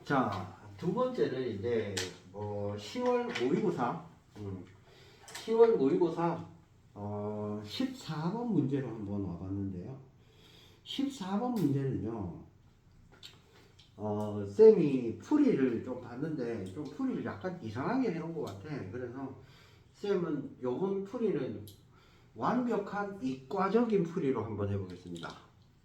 자, 두 번째는 이제 10월 모의고사 10월 모의고사 14번 문제로 한번 와봤는데요. 14번 문제는요. 쌤이 풀이를 좀 봤는데 좀 풀이를 약간 이상하게 해놓은 것 같아. 그래서 쌤은 요번 풀이는 완벽한 이과적인 풀이로 한번 해보겠습니다.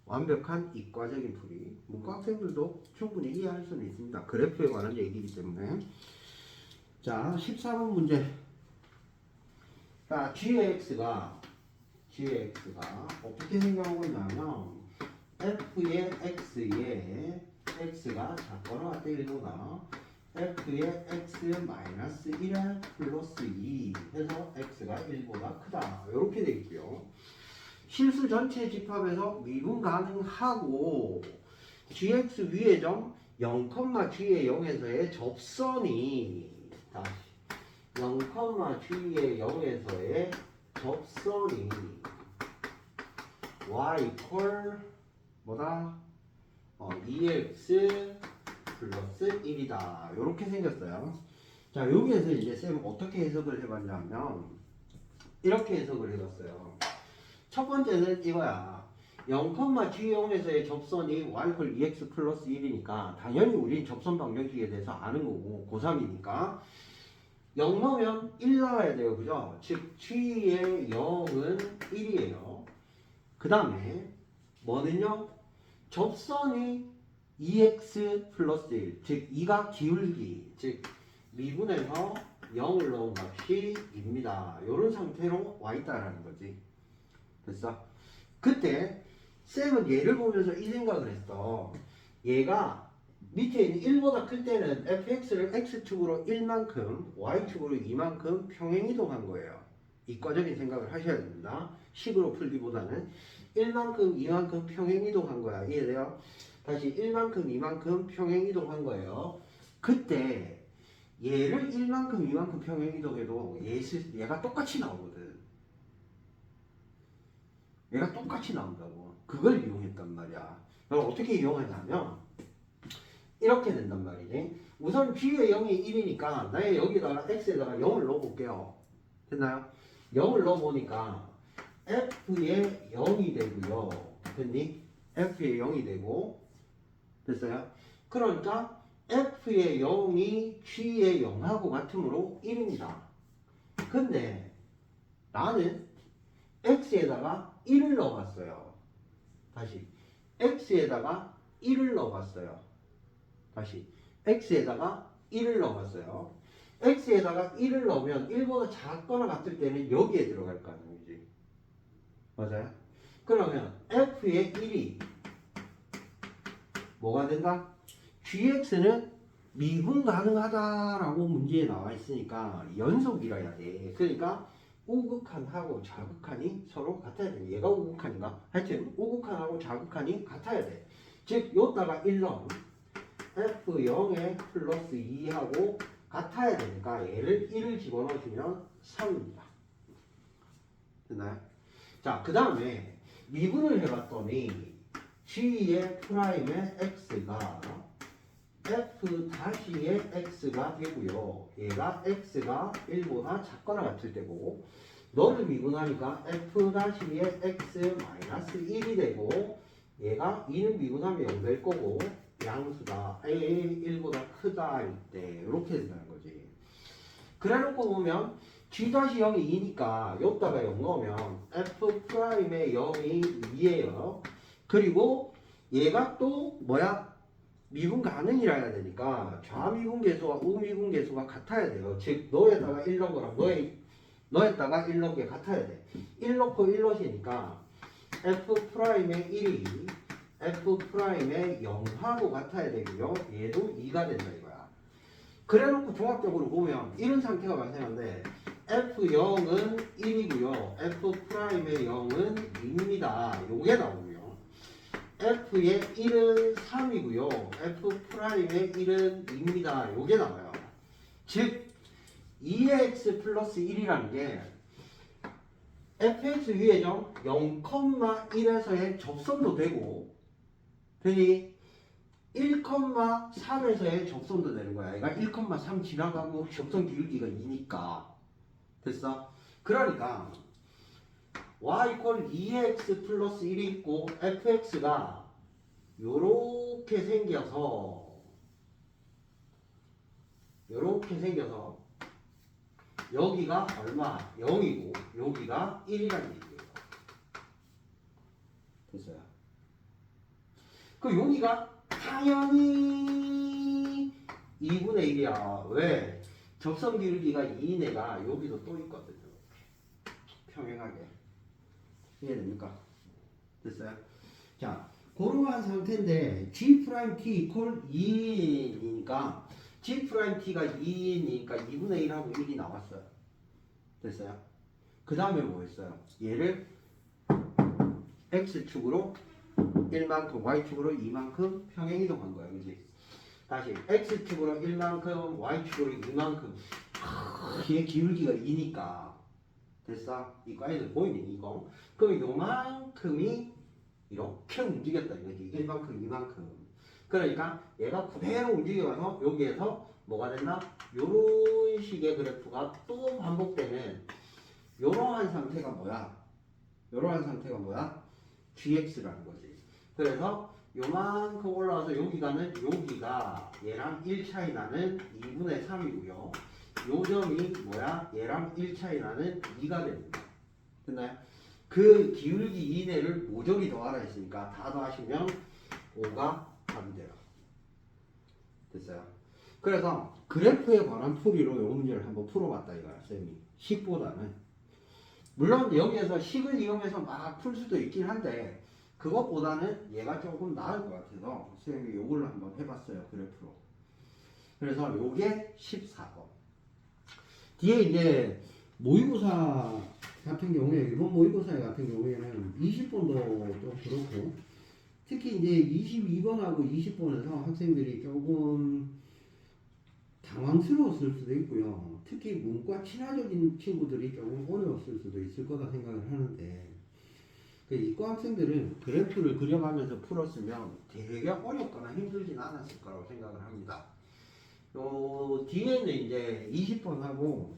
완벽한 이과적인 풀이. 문과학생들도 충분히 이해할 수는 있습니다. 그래프에 관한 얘기이기 때문에. 자, 14번 문제. 자, gx가 어떻게 생겨나고 있냐면 f의 x에 x가 작거나 같다 1보다 f의 x-1 플러스 2 해서 x가 1보다 크다. 이렇게 되겠고요. 실수 전체 집합에서 미분 가능하고 gx 위의 점 0,g의 0에서의 접선이 다시 0,g의 0에서의 접선이 y equal 뭐다? 2x 플러스 1이다. 이렇게 생겼어요. 자, 여기에서 이제 쌤은 어떻게 해석을 해봤냐면 이렇게 해석을 해봤어요. 첫 번째는 이거야. 0,G0에서의 접선이 y equal 2x 플러스 1이니까 당연히 우린 접선 방정식에 대해서 아는 거고 고3이니까 0 넣으면 1 나와야 돼요. 그죠? 즉 G의 0은 1이에요. 그 다음에 뭐는요? 접선이 2x 플러스 1, 즉 2가 기울기, 즉 미분에서 0을 넣은 값이 2입니다. 이런 상태로 와 있다라는 거지. 됐어? 그때 쌤은 얘를 보면서 이 생각을 했어. 얘가 밑에 있는 1보다 클 때는 fx를 x축으로 1만큼, y축으로 2만큼 평행이동한 거예요. 이과적인 생각을 하셔야 됩니다. 식으로 풀기보다는 1만큼, 2만큼 평행이동한 거야. 이해돼요? 다시 1만큼, 2만큼 평행이동한 거예요. 그때 얘를 1만큼, 2만큼 평행이동해도 얘가 똑같이 나오거든. 얘가 똑같이 나온다고. 그걸 이용했단 말이야. 그럼 어떻게 이용하냐면 이렇게 된단 말이지. 우선 G의 0이 1이니까 나의 여기다가 X에다가 0을 넣어볼게요. 됐나요? 0을 넣어보니까 F의 0이 되고요. 됐니? F의 0이 되고 됐어요? 그러니까 F의 0이 G의 0하고 같으므로 1입니다. 근데 나는 X에다가 1을 넣어봤어요. 다시 X에다가 1을 넣어봤어요. 다시 X에다가 1을 넣어봤어요. X에다가 1을 넣으면 1보다 작거나 같을 때는 여기에 들어갈 거 아니지. 맞아요? 그러면 F의 1이 뭐가 된다? GX는 미분 가능하다라고 문제에 나와 있으니까 연속이라야 돼. 그러니까 우극한하고 자극한이 서로 같아야 돼. 얘가 우극한인가? 하여튼 우극한하고 자극한이 같아야 돼. 즉 요다가 1 넣으면 F0에 플러스 2하고 같아야 되니까 얘를 1을 집어넣으시면 3입니다. 됐나요? 자, 그 다음에 미분을 해봤더니 G의 프라임의 X가 F-의 X가 되고요. 얘가 X가 1보다 작거나 같을 때고 너를 미분하니까 F-의 X-1이 되고 얘가 2는 미분하면 0 될 거고 양수가 A 1보다 크다 할 때 이렇게 된다는 거지. 그래놓고 보면 G-0이 2니까 여기다가 0 넣으면 F'의 0이 2예요. 그리고 얘가 또 뭐야? 미분 가능이라 해야 되니까 좌미분계수와 우미분계수가 같아야 돼요. 즉 너에다가 1 넣은 거랑 너에다가 1 넣은 게 같아야 돼. 1 넣고 1 넣으시니까 F'의 1이 F'의 0하고 같아야 되고요. 얘도 2가 된다 이거야. 그래놓고 종합적으로 보면 이런 상태가 발생한데 F0은 1이고요. F'의 0은 2입니다. 요게 나오고요. F의 1은 3이고요. F'의 1은 2입니다. 요게 나와요. 즉 2x 플러스 1이라는 게 fx 위의 점 0,1에서의 접선도 되고 되니 1,3에서의 접선도 되는 거야. 얘가 1,3 지나가고 접선 기울기가 2니까. 됐어? 그러니까 y 이퀄 2x 플러스 1이 있고 fx가 요렇게 생겨서 여기가 얼마? 0이고 여기가 1이라는 얘기예요. 됐어요? 그 여기가 당연히 2분의 1이야. 왜? 접선 기울기가 2인 애가 여기도 또 있거든요. 평행하게. 이해됩니까? 됐어요? 자, 그러한 상태인데 G'T 이퀄 2이니까 G'T가 2이니까 2분의 1하고 1이 나왔어요. 됐어요? 그 다음에 뭐 했어요? 얘를 X축으로 1만큼, Y축으로 2만큼 평행 이동한 거야. 그지? 다시 X축으로 1만큼, Y축으로 2만큼. 얘 기울기가 2니까. 됐어? 이거 애들 보이니? 이거. 그럼 요만큼이 이렇게 움직였다 이거지. 1만큼, 2만큼. 그러니까 얘가 그대로 움직여가서 여기에서 뭐가 됐나? 요런 식의 그래프가 또 반복되는 요러한 상태가 뭐야? 요러한 상태가 뭐야? GX라는 거지. 그래서 요만큼 올라와서 여기가는 여기가 얘랑 1 차이 나는 2분의 3이고요. 요 점이 뭐야? 얘랑 1 차이 나는 2가 됩니다. 됐나요? 그 기울기 이내를 모조리 더하라 했으니까 다 더하시면 5가 답이 돼요. 됐어요? 그래서 그래프에 관한 풀이로 요 문제를 한번 풀어봤다 이거야 쌤이. 식보다는 물론 여기에서 식을 이용해서 막 풀 수도 있긴 한데 그것보다는 얘가 조금 나을 것 같아서 쌤이 요걸로 한번 해봤어요 그래프로. 그래서 요게 14번. 뒤에 이제 모의고사 같은 경우에 이번 모의고사 같은 경우에는 20번도 좀 그렇고 특히 이제 22번하고 20번에서 학생들이 조금 당황스러웠을 수도 있고요. 특히 문과 친화적인 친구들이 조금 어려웠을 수도 있을 거다 생각을 하는데 그 이과 학생들은 그래프를 그려가면서 풀었으면 되게 어렵거나 힘들진 않았을 거라고 생각을 합니다. 뒤에는 이제 20번하고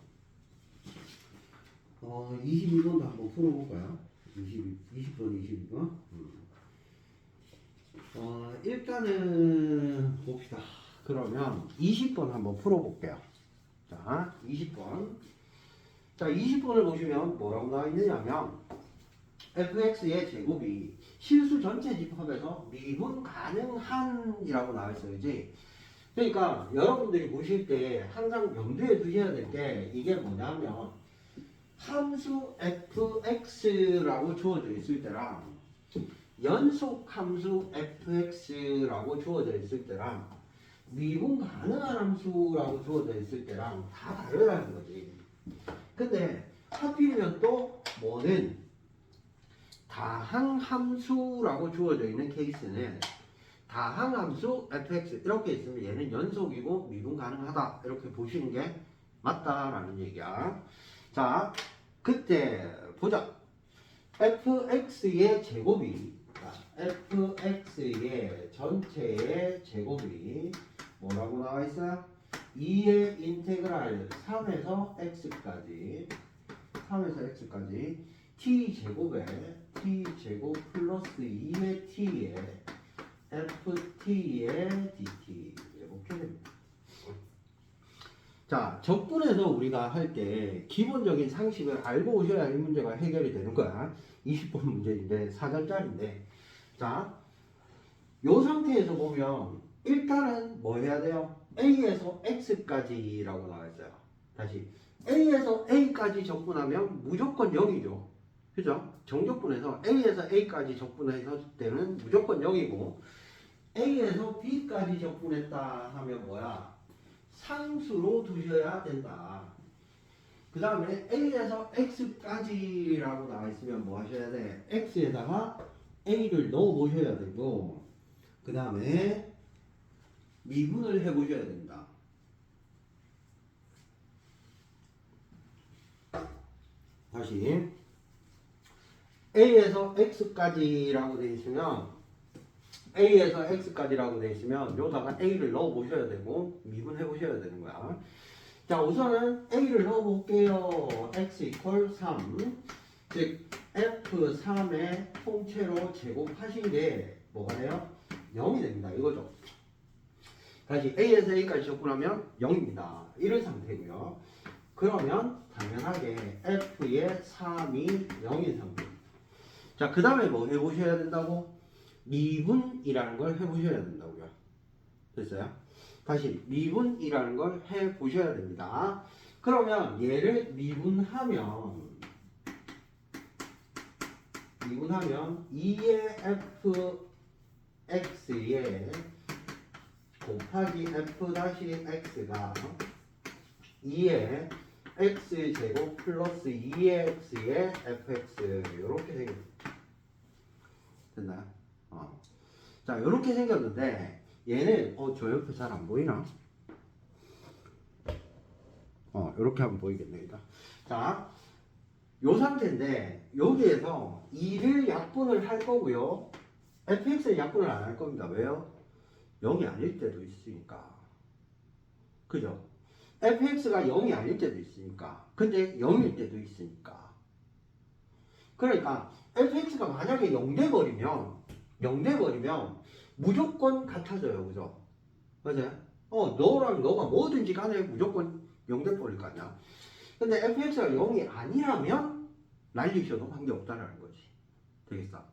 22번도 한번 풀어볼까요? 20번, 22번. 일단은 봅시다. 그러면 20번 한번 풀어볼게요. 자, 20번. 자, 20번을 보시면 뭐라고 나와 있느냐면 fx의 제곱이 실수 전체 집합에서 미분 가능한이라고 나와 있어요. 그지? 그러니까 여러분들이 보실 때 항상 염두에 두셔야 될 게 이게 뭐냐면 함수 fx라고 주어져 있을 때랑 연속 함수 fx라고 주어져 있을 때랑 미분 가능한 함수라고 주어져 있을 때랑 다 다르다는 거지. 근데 하필이면 또 뭐는 다항함수라고 주어져 있는 케이스는 다항함수 fx 이렇게 있으면 얘는 연속이고 미분 가능하다 이렇게 보시는 게 맞다라는 얘기야. 자, 그때 보자. fx의 제곱이 fx의 전체의 제곱이 뭐라고 나와 있어요? 2의 인테그랄 3에서 x까지 t제곱에 t제곱 플러스 2의 t에 ft의 dt 이렇게 됩니다. 자, 적분에서 우리가 할 때 기본적인 상식을 알고 오셔야 이 문제가 해결이 되는 거야. 20번 문제인데 4절짜리인데 자, 요 상태에서 보면 일단은 뭐 해야 돼요? A에서 X까지라고 나와 있어요. 다시 A에서 A까지 적분하면 무조건 0이죠. 그죠? 정적분에서 A에서 A까지 적분했을 때는 무조건 0이고 A에서 B까지 적분했다 하면 뭐야? 상수로 두셔야 된다. 그 다음에 A에서 X까지라고 나와 있으면 뭐 하셔야 돼? X에다가 A를 넣어 보셔야 되고 그 다음에 미분을 해 보셔야 됩니다. 다시 A에서 X까지라고 되어 있으면 A에서 X까지라고 되어 있으면 여기다가 A를 넣어 보셔야 되고 미분해 보셔야 되는 거야. 자, 우선은 A를 넣어 볼게요. X 이퀄 3. 즉 F3의 통째로 제곱하시게 뭐가 돼요? 0이 됩니다. 이거죠. 다시 A에서 A까지 접근하면 0입니다. 이런 상태고요. 그러면 당연하게 F의 3이 0인 상태. 자, 그 다음에 뭐 해보셔야 된다고? 미분이라는 걸 해보셔야 된다고요. 됐어요? 다시 미분이라는 걸 해보셔야 됩니다. 그러면 얘를 미분하면 2의 fx에 곱하기 f-x가 2의 x제곱 플러스 2의 x의 fx 이렇게 생겼어요. 됐나요? 자, 이렇게 생겼는데 얘는 저 옆에 잘 안 보이나? 이렇게 하면 보이겠네. 자, 요 상태인데 여기에서 2를 약분을 할 거고요. fx는 약분을 안 할 겁니다. 왜요? 0이 아닐 때도 있으니까. 그죠? fx가 0이 아닐 때도 있으니까. 근데 0일 때도 있으니까. 그러니까 fx가 만약에 0 돼버리면 무조건 같아져요. 그죠? 맞아요? 너랑 너가 뭐든지 간에 무조건 0 돼버릴 거 아니야. 근데 fx가 0이 아니라면 날리셔도 관계없다는 거지. 되겠어?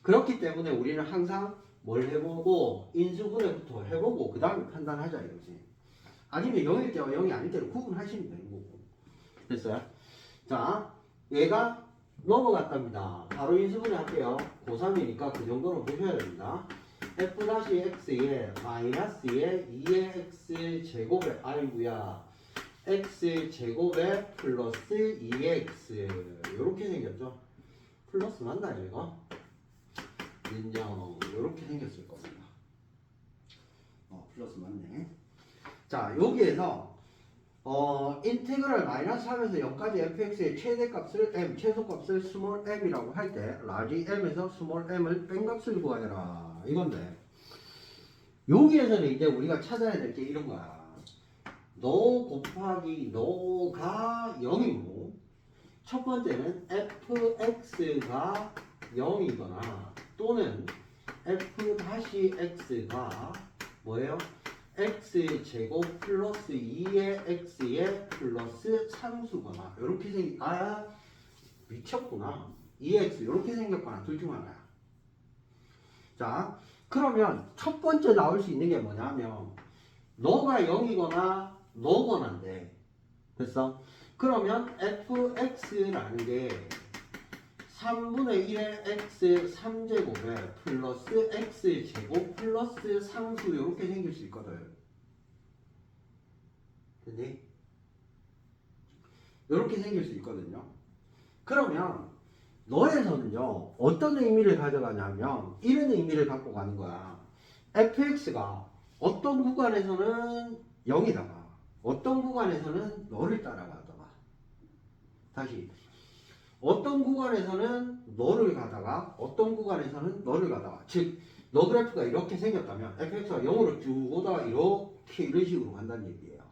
그렇기 때문에 우리는 항상 뭘 해보고 인수분해부터 해보고 그 다음에 판단하자 이거지. 아니면 0일 때와 0이 아닐 때를 구분하시면 되는 거고. 됐어요? 자, 얘가 넘어갔답니다. 바로 인수분해 할게요. 고3이니까 그 정도는 보셔야 됩니다. f-x에 마이너스에 2의 x 제곱에 아이고야 x 제곱에 플러스 2x 이렇게 생겼죠. 플러스 맞나요 이거? 인정. 이렇게 생겼을 겁니다. 플러스 맞네. 자, 여기에서 인테그랄 마이너스 하면서 0까지 fx의 최대값을 m, 최소값을 스몰 m이라고 할 때 라지 m에서 스몰 m을 뺀 값을 구하여라 이건데, 여기에서는 이제 우리가 찾아야 될 게 이런 거야. 너 곱하기 너가 0이고 첫 번째는 fx가 0이거나 또는 f-x가 뭐예요? x제곱 플러스 2의 x의 플러스 상수거나 이렇게 미쳤구나. 2x 이렇게 생겼거나 둘 중 하나야. 자, 그러면 첫 번째 나올 수 있는 게 뭐냐면 너가 0이거나 너거나인데, 됐어? 그러면 fx라는 게 3분의 1의 x 3제곱에 플러스 x제곱 플러스 상수 이렇게 생길 수 있거든. 됐니? 이렇게 생길 수 있거든요. 그러면 너에서는요 어떤 의미를 가져가냐면 이런 의미를 갖고 가는 거야. fx가 어떤 구간에서는 0이다가 어떤 구간에서는 너를 따라가다가, 다시 어떤 구간에서는 너를 가다가 어떤 구간에서는 너를 가다가, 즉 너 그래프가 이렇게 생겼다면 fx가 0으로 쭉 오다가 이렇게 이런 식으로 간다는 얘기예요.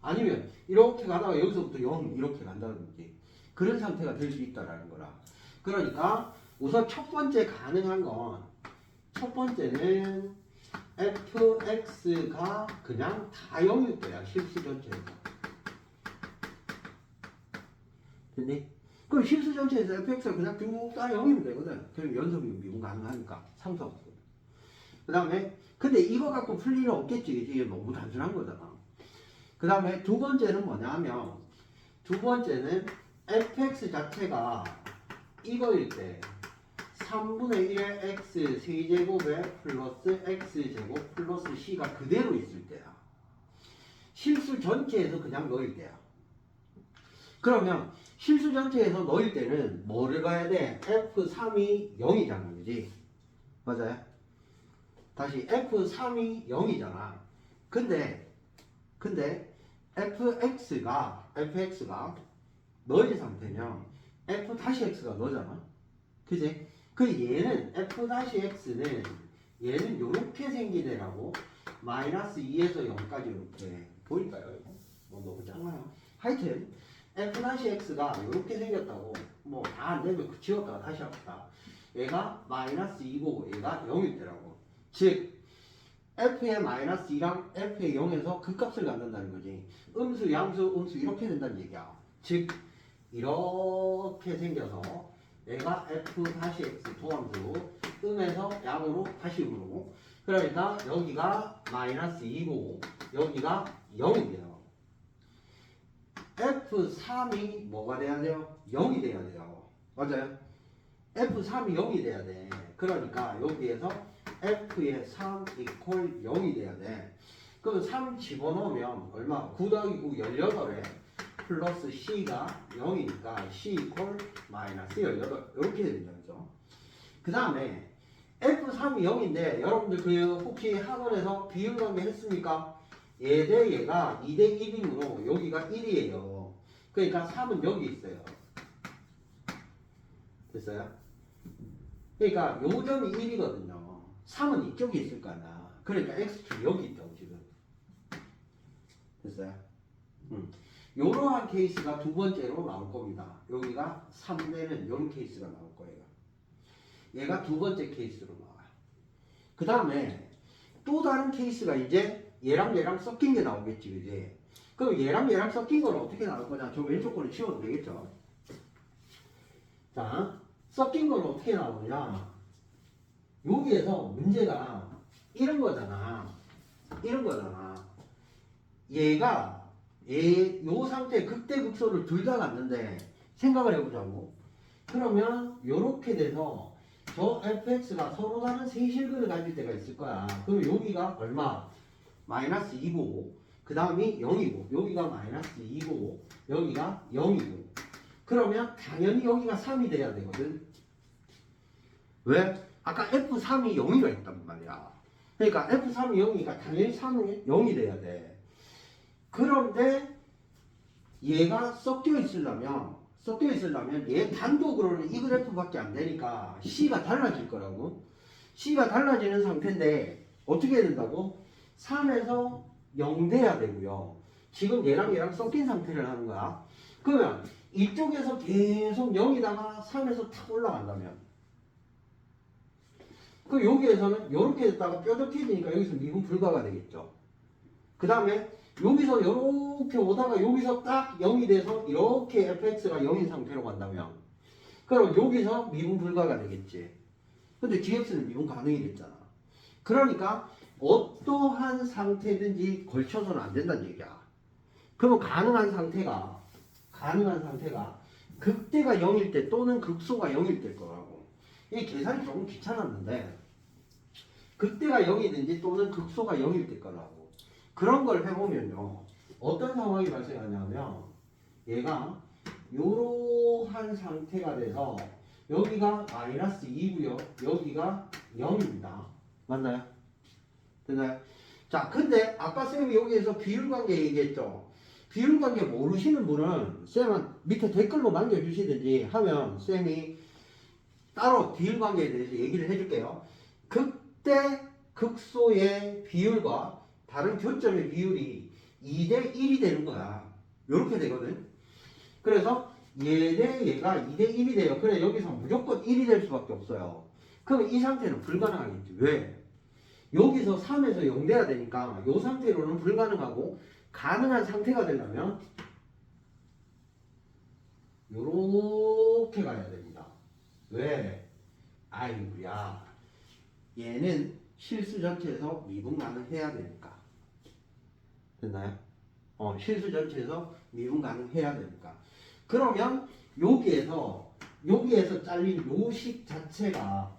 아니면 이렇게 가다가 여기서부터 0 이렇게 간다든지 그런 상태가 될 수 있다라는 거라. 그러니까 우선 첫 번째 가능한 건, 첫 번째는 fx가 그냥 다 0일 거야. 실수 전체에서. 됐니? 그럼 실수 전체에서 fx가 그냥 쭉 다 0이면 되거든. 그럼 연속 미분 가능하니까 상수하고. 그 다음에 근데 이거 갖고 풀 일은 없겠지. 이게 너무 단순한 거잖아. 그 다음에 두 번째는 뭐냐면, 두 번째는 fx 자체가 이거일 때 3분의 1의 x 세제곱에 플러스 x제곱 플러스 c가 그대로 있을 때야. 실수 전체에서 그냥 넣을 때야. 그러면 실수 전체에서 넣을 때는 뭐를 가야 돼? f3이 0이잖아. 그지? 맞아요? 다시 f3이 0이잖아. 근데 fx가 너의 상태면 f-x가 너잖아. 그지? 그 얘는 f-x는 얘는 이렇게 생기네라고. 마이너스 2에서 0까지 이렇게 보일까요? 이거? 너무 작아요. 하여튼 f-x가 이렇게 생겼다고. 뭐 다 안 되면 지웠다가 다시 합시다. 얘가 마이너스 2고 얘가 0일 때라고. 즉 f의 마이너스 2랑 f의 0에서 그 값을 갖는다는 거지. 음수, 양수, 음수 이렇게 된다는 얘기야. 즉 이렇게 생겨서 얘가 f-x 도함수 음에서 양으로 다시 음으로. 그러니까 여기가 마이너스 2고 여기가 0인데요. F3이 뭐가 돼야 돼요? 0이 돼야 돼요. 맞아요? F3이 0이 돼야 돼. 그러니까 여기에서 F의 3 이퀄 0이 돼야 돼. 그럼 3 집어넣으면 얼마? 9 더하기 9 18에 플러스 C가 0이니까 C 이퀄 마이너스 18 이렇게 됩니다. 그죠? 그 다음에 F3이 0인데 여러분들 그 혹시 학원에서 비율관계 했습니까? 얘 대 얘가 2대 1이므로 여기가 1이에요. 그러니까 3은 여기 있어요. 됐어요? 그러니까 요 점이 1이거든요. 3은 이쪽에 있을 거 아니야. 그러니까 X축 여기 있다고 지금. 됐어요? 요러한 케이스가 두 번째로 나올 겁니다. 여기가 3대는 이런 케이스가 나올 거예요. 얘가 두 번째 케이스로 나와요. 그 다음에 또 다른 케이스가 이제 얘랑 얘랑 섞인 게 나오겠지, 그지? 그럼 얘랑 얘랑 섞인 건 어떻게 나올 거냐? 저 왼쪽 거를 치워도 되겠죠? 자, 섞인 건 어떻게 나오냐? 여기에서 문제가 이런 거잖아. 이런 거잖아. 얘가 요 상태 극대극소를 둘 다 갖는데 생각을 해보자고. 그러면 요렇게 돼서 저 fx가 서로 다른 세실근을 가질 때가 있을 거야. 그럼 여기가 얼마? 마이너스 2고 그 다음이 0이고 여기가 마이너스 2고 여기가 0이고 그러면 당연히 여기가 3이 돼야 되거든. 왜? 아까 F3이 0이라 했단 말이야. 그러니까 F3이 0이니까 당연히 3이 0이 돼야 돼. 그런데 얘가 섞여 있으려면 얘 단독으로는 이 그래프밖에 안 되니까 C가 달라질 거라고. C가 달라지는 상태인데 어떻게 해야 된다고? 3에서 0 돼야 되고요. 지금 얘랑 얘랑 섞인 상태를 하는 거야. 그러면 이쪽에서 계속 0이다가 3에서 탁 올라간다면 그 여기에서는 이렇게 됐다가 뾰족해지니까 여기서 미분 불가가 되겠죠. 그 다음에 여기서 이렇게 오다가 여기서 딱 0이 돼서 이렇게 fx가 0인 상태로 간다면 그럼 여기서 미분 불가가 되겠지. 근데 dx는 미분 가능이 됐잖아. 그러니까 어떠한 상태든지 걸쳐서는 안 된다는 얘기야. 그러면 가능한 상태가 극대가 0일 때 또는 극소가 0일 때일 거라고. 이 계산이 조금 귀찮았는데 극대가 0이든지 또는 극소가 0일 때 거라고. 그런 걸 해보면요. 어떤 상황이 발생하냐면 얘가 요러한 상태가 돼서 여기가 마이너스 2고요. 여기가 0입니다. 맞나요? 됐나요? 자, 근데 아까 쌤이 여기에서 비율관계 얘기했죠. 비율관계 모르시는 분은 쌤은 밑에 댓글로 남겨주시든지 하면 쌤이 따로 비율관계에 대해서 얘기를 해줄게요. 극대 극소의 비율과 다른 교점의 비율이 2대 1이 되는 거야. 이렇게 되거든. 그래서 얘 대 얘가 2대 1이 돼요. 그래 여기서 무조건 1이 될 수밖에 없어요. 그럼 이 상태는 불가능하겠지. 왜? 여기서 3에서 0 돼야 되니까 이 상태로는 불가능하고 가능한 상태가 되려면 요렇게 가야 됩니다. 왜? 아이고야. 얘는 실수 전체에서 미분 가능해야 되니까. 됐나요? 실수 전체에서 미분 가능해야 되니까. 그러면 여기에서 잘린 요식 자체가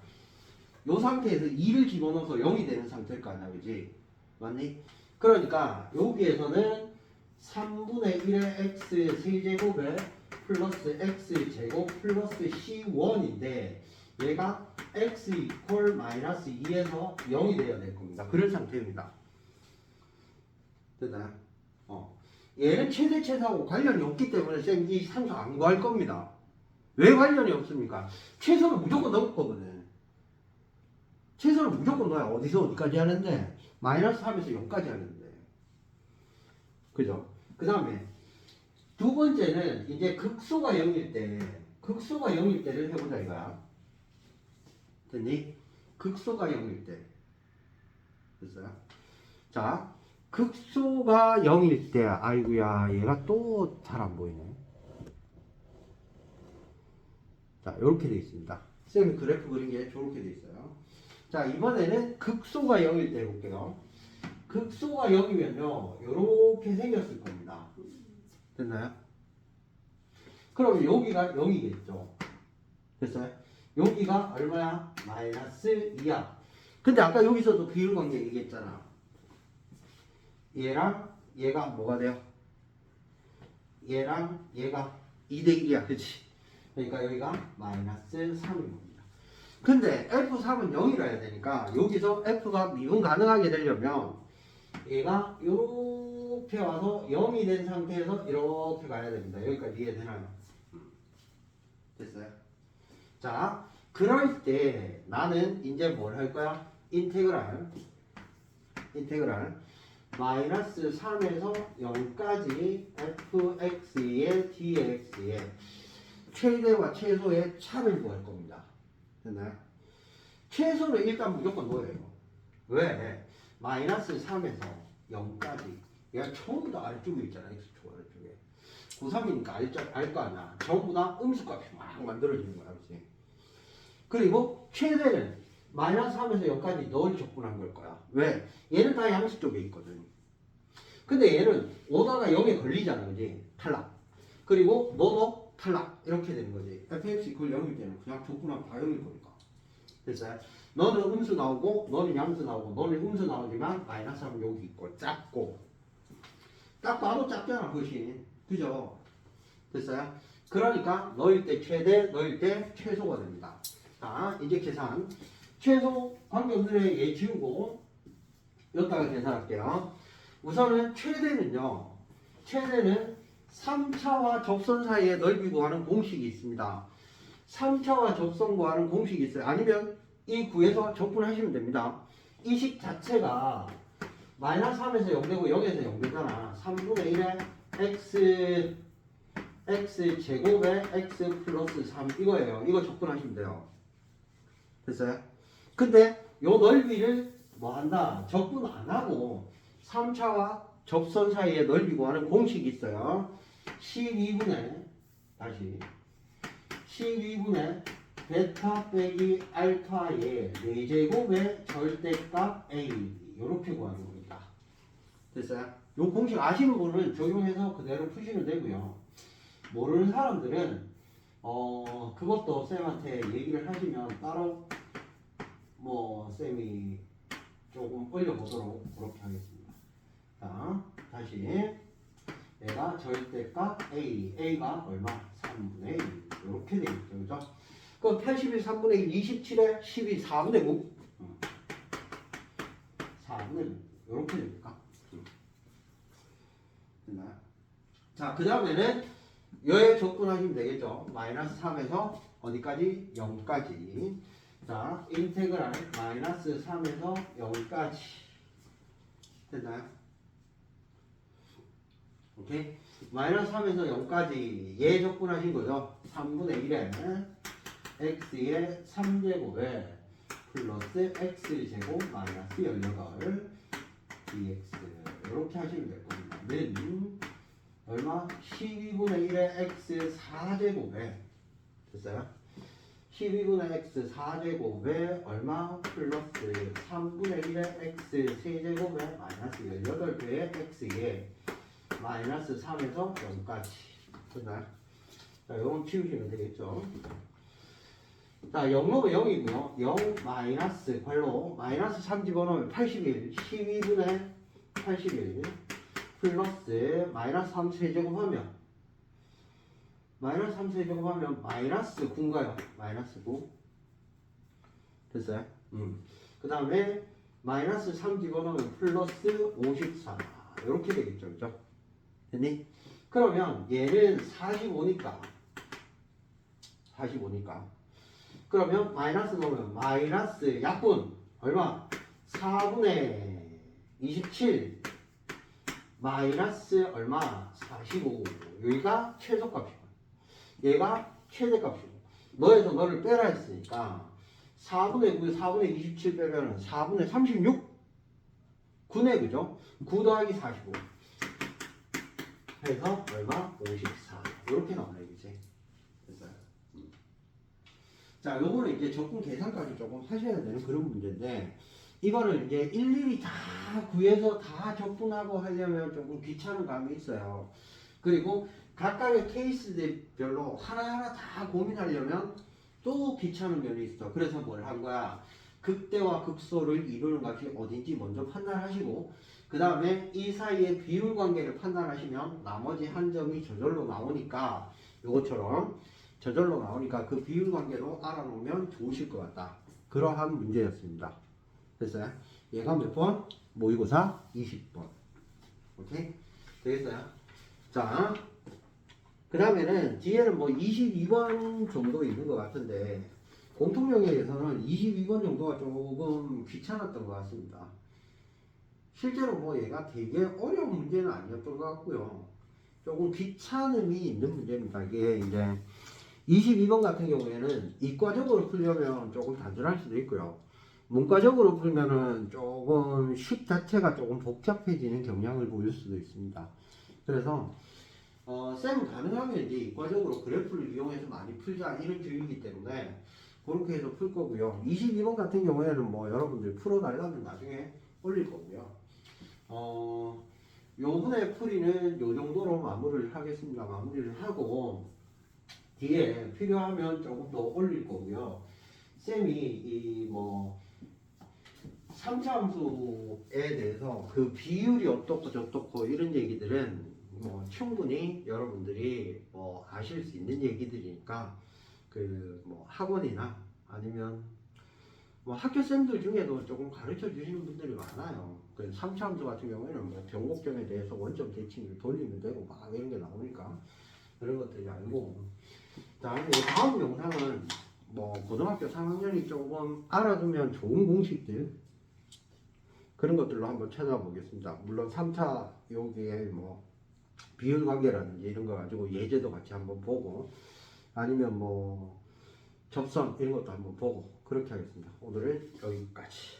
요 상태에서 2를 집어넣어서 0이 되는 상태일 거 아니야, 그지? 맞니? 그러니까 여기에서는 3분의 1의 x의 세제곱에 플러스 x의 제곱 플러스 c1인데 얘가 x 이퀄 마이너스 2에서 0이 돼야 될 겁니다. 그런 상태입니다. 됐나요? 얘는 최대 최소하고 관련이 없기 때문에 쌤 이 상수 안 구할 겁니다. 왜 관련이 없습니까? 최소는 무조건 넘을 거거든. 최소는 무조건 넣어야 어디서 어디까지 하는데 마이너스 3에서 0까지 하는데. 그죠? 그 다음에 두 번째는 이제 극소가 0일 때를 해보자 이거야. 됐니? 극소가 0일 때. 됐어요? 자, 극소가 0일 때, 아이고야, 얘가 또 잘 안 보이네. 자, 이렇게 돼 있습니다. 쌤이 그래프 그린 게 저렇게 돼 있어요. 자, 이번에는 극소가 0일 때 해볼게요. 극소가 0이면요, 이렇게 생겼을 겁니다. 됐나요? 그럼 여기가 0이겠죠. 됐어요? 여기가 얼마야? 마이너스 2야. 근데 아까 여기서도 비율 관계 얘기했잖아. 얘랑 얘가 뭐가 돼요? 얘랑 얘가 2대 1이야. 그치? 그러니까 여기가 마이너스 3인 겁니다. 근데 F3은 0이라 해야 되니까 여기서 F가 미분 가능하게 되려면 얘가 이렇게 와서 0이 된 상태에서 이렇게 가야 됩니다. 여기까지 이해되나요? 됐어요? 자, 그럴 때 나는 이제 뭘 할 거야? 인테그랄 마이너스 3에서 0까지 fx의 dx의 최대와 최소의 차를 구할 겁니다. 됐나요? 최소는 일단 무조건 넣어요. 왜? 마이너스 3에서 0까지 얘가 전부 다 아래쪽에 있잖아. x축 아래쪽에 9,3이니까 알 거 아니야. 전부 다 음수값이 막 만들어지는 거야. 그치? 그리고 최대는 마이너스 3에서 0까지 널 접근한 걸 거야. 왜? 얘는 다 양수 쪽에 있거든. 근데 얘는 오다가 0에 걸리잖아. 그지? 탈락. 그리고 너도 탈락. 이렇게 되는 거지. fx 이퀄 0일 때는 그냥 접근하면 다 0일 거니까. 됐어요? 너는 음수 나오고 너는 양수 나오고 너는 음수 나오지만 마이너스 하면 여기 있고 작고 딱 봐도 작잖아. 그것이. 그죠? 됐어요? 그러니까 너일 때 최대, 너일 때 최소가 됩니다. 자, 이제 계산. 최소 관계없는 얘 지우고 여기다가 계산할게요. 우선은 최대는요. 최대는 3차와 접선 사이의 넓이 구하는 공식이 있습니다. 3차와 접선 구하는 공식이 있어요. 아니면 이 구에서 적분하시면 됩니다. 이 식 자체가 마이너스 3에서 0되고 0에서 0되잖아. 3분의 1의 x 제곱에 x 플러스 3 이거예요. 이거 접근하시면 돼요. 됐어요? 근데 요 넓이를 뭐 한다? 적분 안 하고 3차와 접선 사이의 넓이 구하는 공식이 있어요. 12분의 다시 12분의 베타 빼기 알파의 4제곱의 절대값 A 이렇게 구하는 겁니다. 됐어요? 요 공식 아시는 분은 적용해서 그대로 푸시면 되고요. 모르는 사람들은 그것도 쌤한테 얘기를 하시면 따로 뭐 쌤이 조금 올려보도록 그렇게 하겠습니다. 자, 다시 얘가 절대값 A가 얼마? 3분의 1 이렇게 되겠죠. 그죠? 그럼 81 3분의 1 27에 12 4분의 9 4분의 9 이렇게 됩니까? 됐나요? 자, 그 다음에는 여에 접근하시면 되겠죠. 마이너스 3에서 어디까지? 0까지. 자, 인테그랄 마이너스 3에서 0까지. 됐나요? 오케이? 마이너스 3에서 0까지 얘 접근하신 거죠. 3분의 1에 x의 3제곱에 플러스 x제곱 마이너스 18 dx 이렇게 하시면 될 겁니다. 는 얼마? 12분의 1의 x 4제곱에 됐어요? 12분의 x 4제곱에 얼마? 플러스 3분의 1의 x 세제곱에 마이너스 18배의 x에 마이너스 3에서 0까지 됐나요? 자, 이건 치우시면 되겠죠? 자, 0 넣으면 0이고요. 0 마이너스 괄호 마이너스 3 집어넣으면 81 12분의 81 플러스 마이너스 3 세제곱하면 마이너스 3 세제곱하면 마이너스 9인가요? 마이너스 9 됐어요? 그 다음에 마이너스 3 집어넣으면 플러스 54 이렇게 되겠죠. 그죠? 됐니? 그러면 얘는 45니까 그러면 마이너스 넣으면 마이너스 약분 얼마? 4분의 27 마이너스 얼마? 45. 여기가 최소값이고 얘가 최대값이고 너에서 너를 빼라 했으니까 4분의 9, 4분의 27 빼면은 4분의 36? 9네 그죠? 9 더하기 45 해서 얼마? 54 이렇게 나오네 그지? 됐어요. 자 요거는 이제 적분 계산까지 조금 하셔야 되는 그런 문제인데 이거는 이제 일일이 다 구해서 다 적분하고 하려면 조금 귀찮은 감이 있어요. 그리고 각각의 케이스별로 하나하나 다 고민하려면 또 귀찮은 면이 있어. 그래서 뭘 한 거야? 극대와 극소를 이루는 값이 어딘지 먼저 판단하시고 그 다음에 이 사이의 비율 관계를 판단하시면 나머지 한 점이 저절로 나오니까 요것처럼 저절로 나오니까 그 비율 관계로 알아놓으면 좋으실 것 같다. 그러한 문제였습니다. 됐어요? 얘가 몇 번? 모의고사 20번. 오케이? 되겠어요? 자, 그 다음에는 뒤에는 뭐 22번 정도 있는 것 같은데 공통영역에서는 22번 정도가 조금 귀찮았던 것 같습니다. 실제로 뭐 얘가 되게 어려운 문제는 아니었던 것 같고요. 조금 귀찮음이 있는 문제입니다. 이게 이제 22번 같은 경우에는 이과적으로 풀려면 조금 단순할 수도 있고요. 문과적으로 풀면은 조금 식 자체가 조금 복잡해지는 경향을 보일 수도 있습니다. 그래서 쌤 가능하면 이제 이과적으로 그래프를 이용해서 많이 풀자 이런 주의이기 때문에 그렇게 해서 풀 거고요. 22번 같은 경우에는 뭐 여러분들 풀어달라면 나중에 올릴 거고요. 요번에 풀이는 요 정도로 마무리를 하겠습니다. 마무리를 하고 뒤에 필요하면 조금 더 올릴 거고요. 쌤이 이 뭐 3차 함수에 대해서 그 비율이 어떻고 저떻고 이런 얘기들은 뭐 충분히 여러분들이 뭐 아실 수 있는 얘기들이니까 그 뭐 학원이나 아니면 뭐 학교 쌤들 중에도 조금 가르쳐 주시는 분들이 많아요. 그 3차 함수 같은 경우에는 뭐 변곡점에 대해서 원점 대칭을 돌리면 되고 막 이런 게 나오니까 그런 것들이 알고 자, 다음 영상은 뭐 고등학교 3학년이 조금 알아두면 좋은 공식들 그런 것들로 한번 찾아보겠습니다. 물론 3차 여기에 뭐 비율 관계라든지 이런 거 가지고 예제도 같이 한번 보고 아니면 뭐 접선 이런 것도 한번 보고 그렇게 하겠습니다. 오늘은 여기까지.